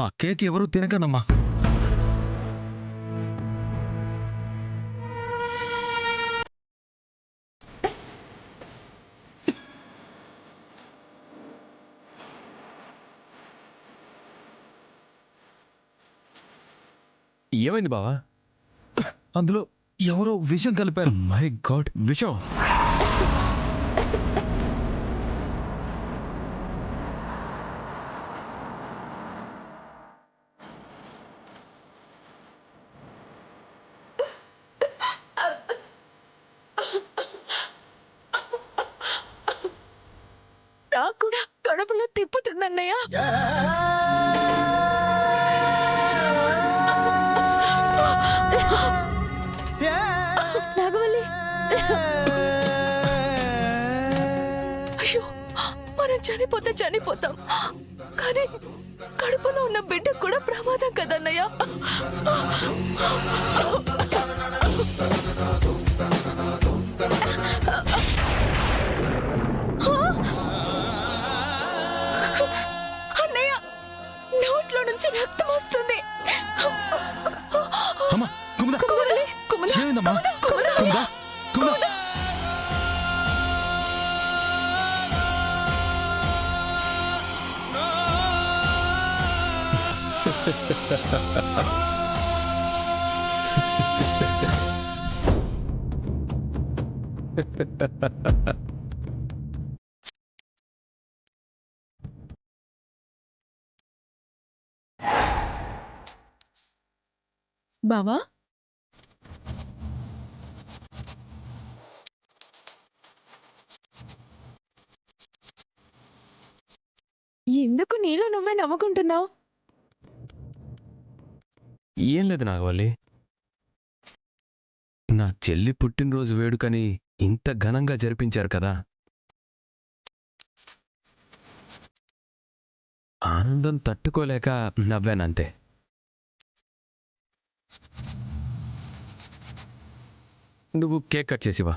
ఆ కేక్ ఎవరు తినకనమ్మా. ఏమైంది బావా? అందులో ఎవరో విషం కలిపారు. మై గాడ్, విషం! నాకు కూడా కడుపులో తిప్పుతుందన్నయ్య. నాగవల్లి, అయ్యో, మనం చనిపోతాం, కానీ కడుపులో ఉన్న బిడ్డకు కూడా ప్రమాదం కదన్నయ్య. అన్నయ్య, నోట్లో నుంచి రక్తం వస్తుంది. అమ్మా కుముద, కుముదలే, కుముద, ఏమైందమ్మా? కుముద, కుముద, కుముద. బావా, ఎందుకు నీలో నువ్వే నవ్వుకుంటున్నావు? ఏం లేదు నాగవల్లి, నా చెల్లి పుట్టినరోజు వేడుకని ఇంత ఘనంగా జరిపించారు కదా, ఆనందం తట్టుకోలేక నవ్వానంతే. నువ్వు కేక్ కట్ చేసివా?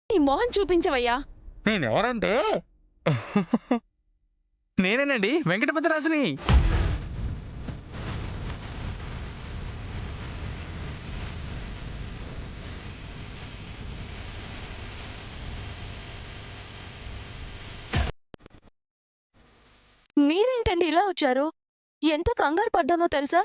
నీ మోహన్ చూపించవయ్యా. నేనెవరంటే నేనేనండి, వెంకటపతిరాజుని. మీరేంటండి ఇలా వచ్చారు? ఎంత కంగారు పడ్డానో తెలుసా?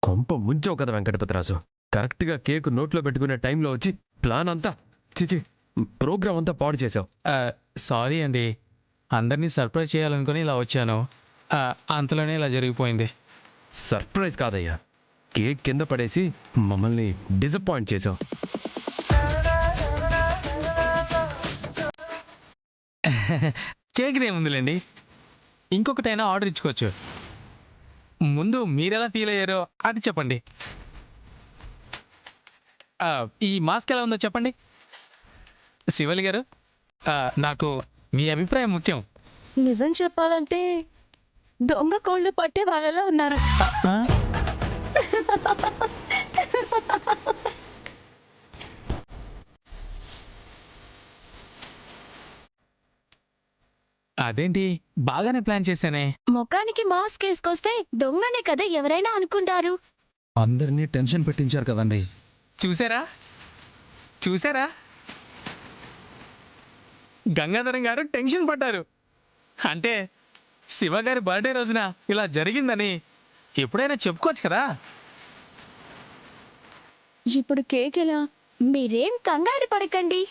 కొంప ముంచావు కదా వెంకటపతిరాజు. కరెక్ట్గా కేక్ నోట్లో పెట్టుకునే టైంలో వచ్చి ప్లాన్ అంతా, చిచి, ప్రోగ్రామ్ అంతా పాడు చేసావు. సారీ అండి, అందరినీ సర్ప్రైజ్ చేయాలనుకుని ఇలా వచ్చాను. అంతలోనే ఇలా జరిగిపోయింది. సర్ప్రైజ్ కాదయ్యా, కేక్ కింద పడేసి మమ్మల్ని డిసప్పాయింట్ చేసావు. కేక్ ఏముందిలేండి, ఇంకొకటైనా ఆర్డర్ ఇచ్చుకోవచ్చు. ముందు మీరెలా ఫీల్ అయ్యారో అది చెప్పండి. ఈ మాస్క్ ఎలా ఉందో చెప్పండి. శివలి గారు, నాకు మీ అభిప్రాయం ముఖ్యం. నిజం చెప్పాలంటే దొంగ కోళ్ళు పట్టే వాళ్ళలో ఉన్నారు. అదేంటి, బాగానే ప్లాన్ చేశానే. ముఖానికి మాస్క్ వేసుకొస్తే దొంగనే కదా ఎవరైనా అనుకుంటారు. అందరినీ టెన్షన్ పెట్టించారు కదండి. చూసారా చూసారా, గంగాధరం గారు టెన్షన్ పడ్డారు. అంటే శివగారి బర్త్డే రోజున ఇలా జరిగిందని ఎప్పుడైనా చెప్పుకోవచ్చు కదా. ఇప్పుడు కేక్ ఎలా? మీరేం కంగారు పడకండి.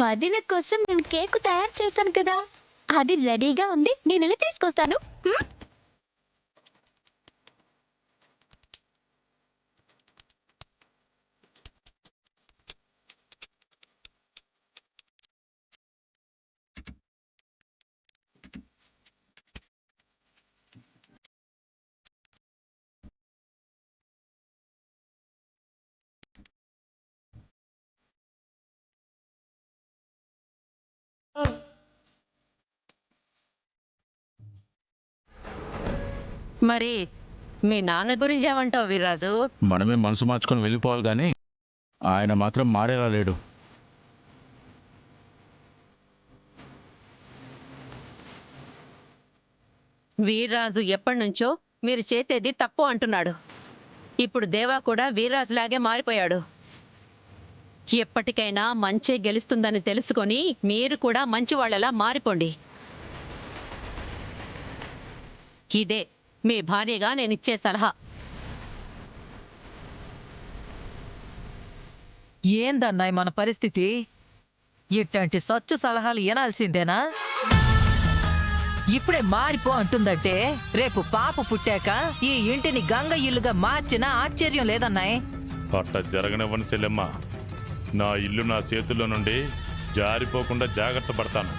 వదిన కోసం నేను కేక్ తయారు చేశాను కదా, అది రెడీగా ఉంది, నేను వెళ్ళి తీసుకొస్తాను. హ్మ్? మరి మీ నాన్న గురించి ఏమంటావు వీర్రాజు? మనమే మనసు మార్చుకొని వెళ్ళిపోవాలి కానీ ఆయన మాత్రం మారేలా లేడు. వీర్రాజు ఎప్పటి నుంచో మీరు చేసేది తప్పు అంటున్నాడు. ఇప్పుడు దేవా కూడా వీర్రాజులాగే మారిపోయాడు. ఎప్పటికైనా మంచే గెలుస్తుందని తెలుసుకొని మీరు కూడా మంచి వాళ్ళలా మారిపోండి. ఇదే మీ భార్యగా నేనిచ్చే సలహా. ఏందన్నాయ్ మన పరిస్థితి? ఇట్లాంటి సచ్చు సలహాలు వినాల్సిందేనా? ఇప్పుడే మారిపో అంటుందంటే రేపు పాప పుట్టాక ఈ ఇంటిని గంగ ఇల్లుగా మార్చినా ఆశ్చర్యం లేదన్నాయ్. అట్ట జరగనివ్వని చెల్లెమ్మ. నా ఇల్లు నా చేతుల్లో నుండి జారిపోకుండా జాగ్రత్త పడతాను.